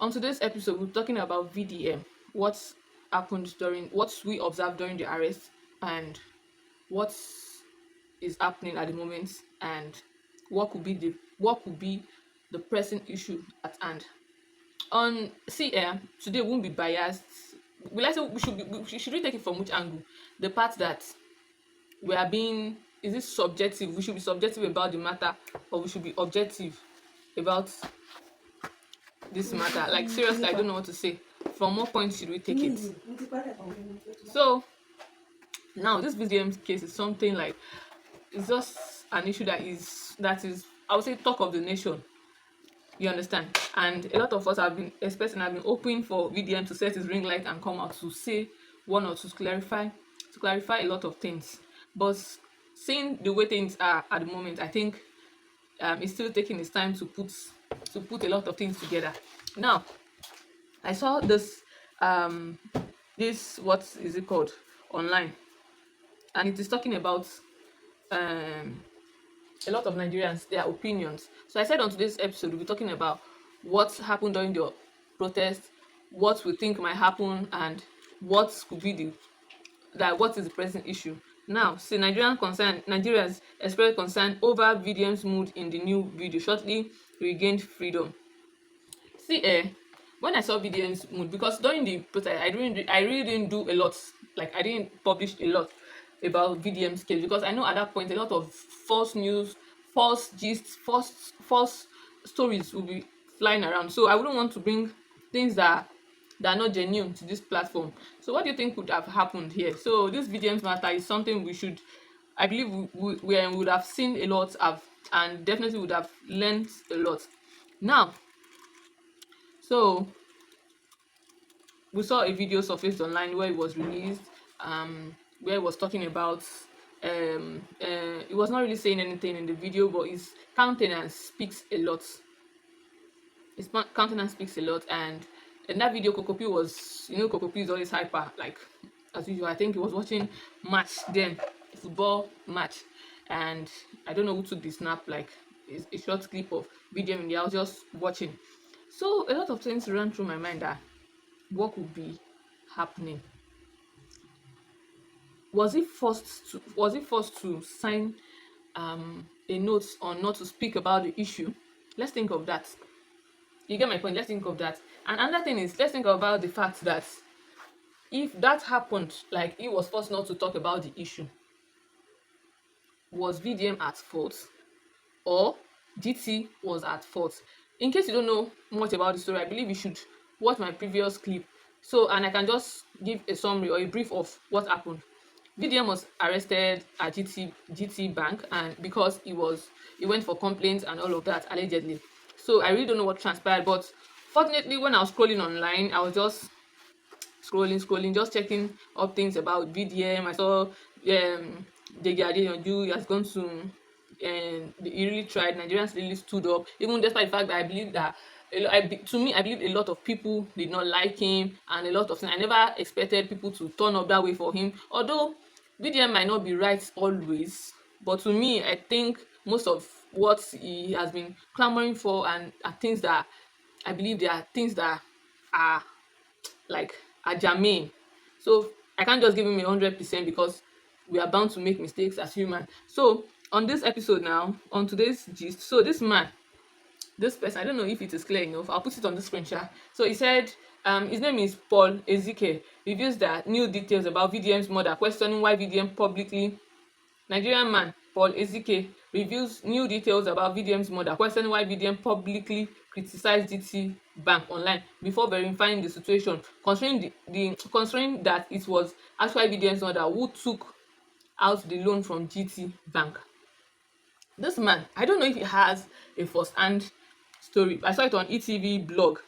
On today's episode, we're talking about VDM, what we observed during the arrest, and what is happening at the moment, and what could be the pressing issue at hand. On today won't be biased. We take it from which angle? The part that we are being is it subjective? We should be subjective about the matter, or we should be objective about this matter. Like seriously, I don't know what to say. From what point should we take it? So now this VDM case is something like it's just an issue that is I would say talk of the nation. You understand? And a lot of us have been expecting, have been hoping for VDM to set his ring light and come out to say one or two to clarify a lot of things. But seeing the way things are at the moment, I think it's still taking its time to put a lot of things together. Now, I saw this what is it called online, and it is talking about um a lot of Nigerians, their opinions. So I said on today's episode, we'll be talking about what happened during the protest, what we think might happen, and what could be what is the present issue. Now, see, Nigerians expressed concern over VDM's mood in the new video, shortly regained freedom. See, when I saw VDM's mood, because during the protest, I really didn't do a lot. Like, I didn't publish a lot about VDM's case, because I know at that point a lot of false news, false gists, false stories will be flying around. So I wouldn't want to bring things that are not genuine to this platform. So what do you think would have happened here? So this VDM's matter is something I believe we would have seen a lot of, and definitely would have learned a lot. Now, so we saw a video surfaced online where it was released, where it was talking about it was not really saying anything in the video, but his countenance speaks a lot. Countenance speaks a lot, and in that video, Kokopi was, Kokopi is always hyper, like as usual. I think he was watching match then, football match, and I don't know who took the snap, like it's a short clip of video in there. I was just watching, so a lot of things ran through my mind that what could be happening. Was he forced to sign a note on not to speak about the issue? Let's think of that. You get my point? Let's think of that. And another thing is, let's think about the fact that if that happened, like he was forced not to talk about the issue, was VDM at fault or GT was at fault? In case you don't know much about the story, I believe you should watch my previous clip. So, and I can just give a summary or a brief of what happened. VDM was arrested at GT Bank, and because he went for complaints and all of that, allegedly. So I really don't know what transpired, but fortunately, when I was scrolling online, I was just scrolling, just checking up things about VDM. I saw Deji he has gone to, and he really tried. Nigerians really stood up, even despite the fact that I believe that I believe a lot of people did not like him, and a lot of things. I never expected people to turn up that way for him. Although VDM might not be right always, but to me, I think most of what he has been clamoring for and are things that I believe they are things that are like are germane. So I can't just give him 100% because we are bound to make mistakes as human. So on this episode now, on today's gist, so this person, I don't know if it is clear enough. I'll put it on the screen share. So he said, his name is Paul Ezike, reveals that new details about VDM's murder, questioning why VDM publicly. Nigerian man Paul Ezike reveals new details about VDM's murder, questioning why VDM publicly criticized GT Bank online before verifying the situation, considering that it was actually VDM's mother who took out the loan from GT Bank. This man, I don't know if he has a first-hand story. I saw it on ETV blog.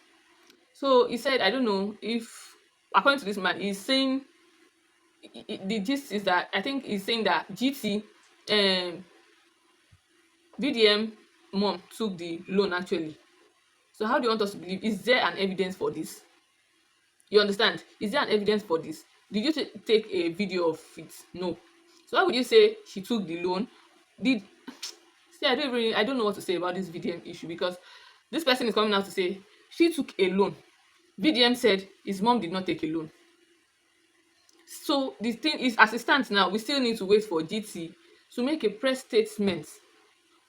So he said, I don't know if, according to this man, he's saying the gist is that I think he's saying that VDM mom took the loan actually. So how do you want us to believe? Is there an evidence for this? You understand? Is there an evidence for this? Did you take a video of it? No. So why would you say she took the loan? I don't know what to say about this VDM issue, because this person is coming out to say She took a loan. VDM said his mom did not take a loan. So the thing is, as it stands now, we still need to wait for GT to make a press statement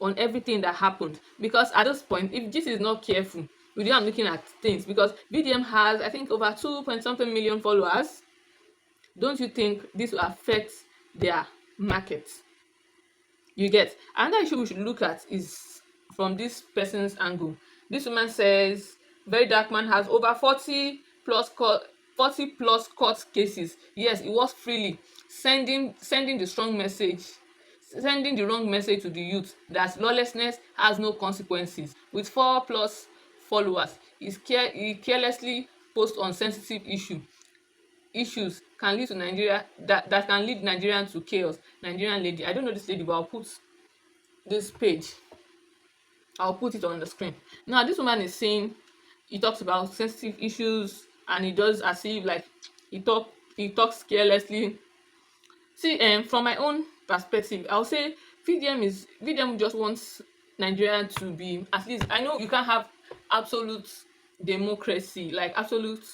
on everything that happened, because at this point, if GT is not careful with I'm looking at things, because VDM has, I think, over 2 point something million followers, don't you think this will affect their market? You get. Another issue we should look at is from this person's angle. This woman says very dark man has over 40 plus court cases. Yes, it was freely sending the strong message, sending the wrong message to the youth that lawlessness has no consequences. With 4 plus followers, he carelessly post on sensitive issues can lead to Nigeria, that can lead Nigerian to chaos. Nigerian lady, I don't know this lady, but I'll put this page, I'll put it on the screen. Now this woman is saying he talks about sensitive issues and he does as if like he talks carelessly. See, from my own perspective, I'll say VDM just wants Nigeria to be, at least, I know you can't have absolute democracy, like absolute,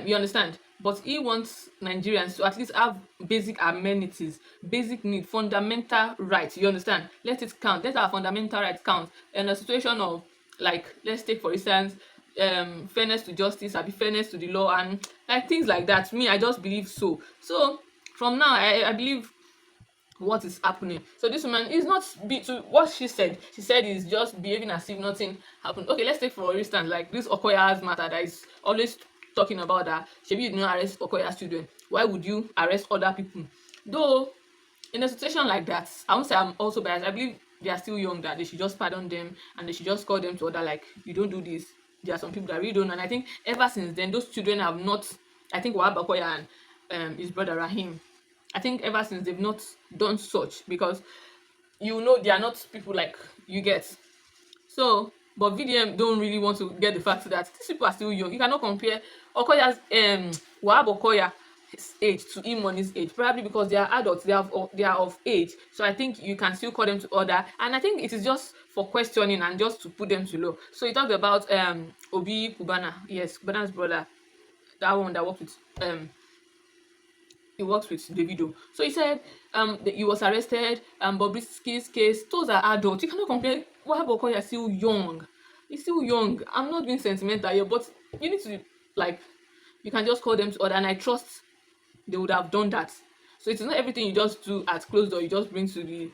you understand, but he wants Nigerians to at least have basic amenities, basic need, fundamental rights. You understand? Let it count. Let our fundamental rights count in a situation of, like, let's take for instance, fairness to justice, abi fairness to the law, and like things like that. Me, I just believe so. So from now, I believe what is happening. So this woman is not to what she said. She said is just behaving as if nothing happened. Okay, let's take for instance like this Okoya's matter that is always talking about that. Shebi you did not arrest Okoya's children. Why would you arrest other people? Though in a situation like that, I won't say I'm also biased. I believe they are still young, that they should just pardon them and they should just call them to order, like, you don't do this. There are some people that really don't, and I think ever since then those children have not, I think Wahab Okoya and his brother Rahim, I think ever since they've not done such, because you know they are not people like you get. So, but VDM don't really want to get the fact that these people are still young. You cannot compare Okoya's Wahab Okoya his age to Imoni's age, probably because they are adults, they are of age. So I think you can still call them to order, and I think it is just for questioning and just to put them to law. So he talked about Obi Kubana, yes, Kubana's brother, that one that worked with he works with Davido. So he said he was arrested, Bobrisky's case, those are adults. You cannot compare. Wahab Okoya is still young. He's still young. I'm not being sentimental here, but you need to, like, you can just call them to order, and I trust they would have done that. So it's not everything you just do at closed door, you just bring to the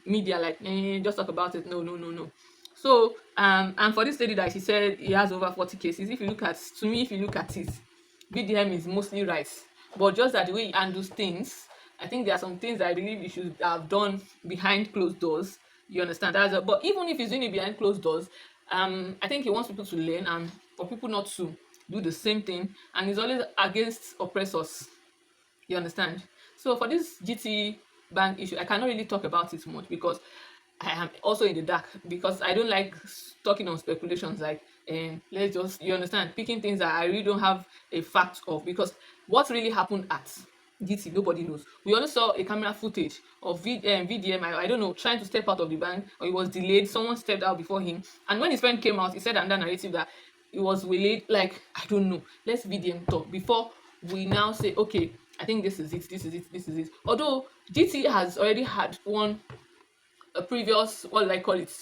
media, like, just talk about it. No. So and for this lady that she said he has over 40 cases, if you look at it, VDM is mostly right. But just that the way he handles things, I think there are some things that I believe he should have done behind closed doors. You understand? But even if he's doing it behind closed doors, I think he wants people to learn and for people not to do the same thing. And he's always against oppressors. You understand? So for this GT bank issue, I cannot really talk about it much because I am also in the dark, because I don't like talking on speculations, like let's just, you understand, picking things that I really don't have a fact of, because what really happened at GT, nobody knows. We only saw a camera footage of VDM, I don't know, trying to step out of the bank, or he was delayed, someone stepped out before him, and when his friend came out, he said another narrative that it was delayed. Like, I don't know, let's VDM talk before we now say, okay, I think this is it. Although GT has already had a previous, what do I call it,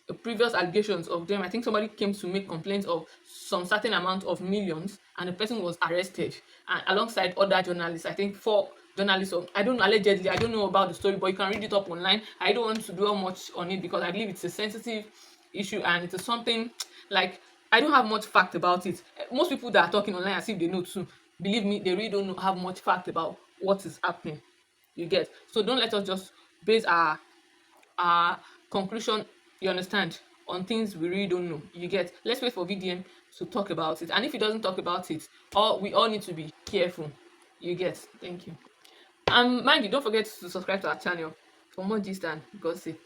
a previous allegations of them. I think somebody came to make complaints of some certain amount of millions, and the person was arrested, and alongside other journalists, I think 4 journalists, I don't know, allegedly, I don't know about the story, but you can read it up online. I don't want to dwell much on it because I believe it's a sensitive issue, and it is something, like, I don't have much fact about it. Most people that are talking online as if they know too, believe me, they really don't have much fact about what is happening. You get? So don't let us just base our conclusion, you understand, on things we really don't know. You get? Let's wait for VDM to talk about it, and if he doesn't talk about it, we all need to be careful. You get? Thank you. And mind you, don't forget to subscribe to our channel for more gist and gossip.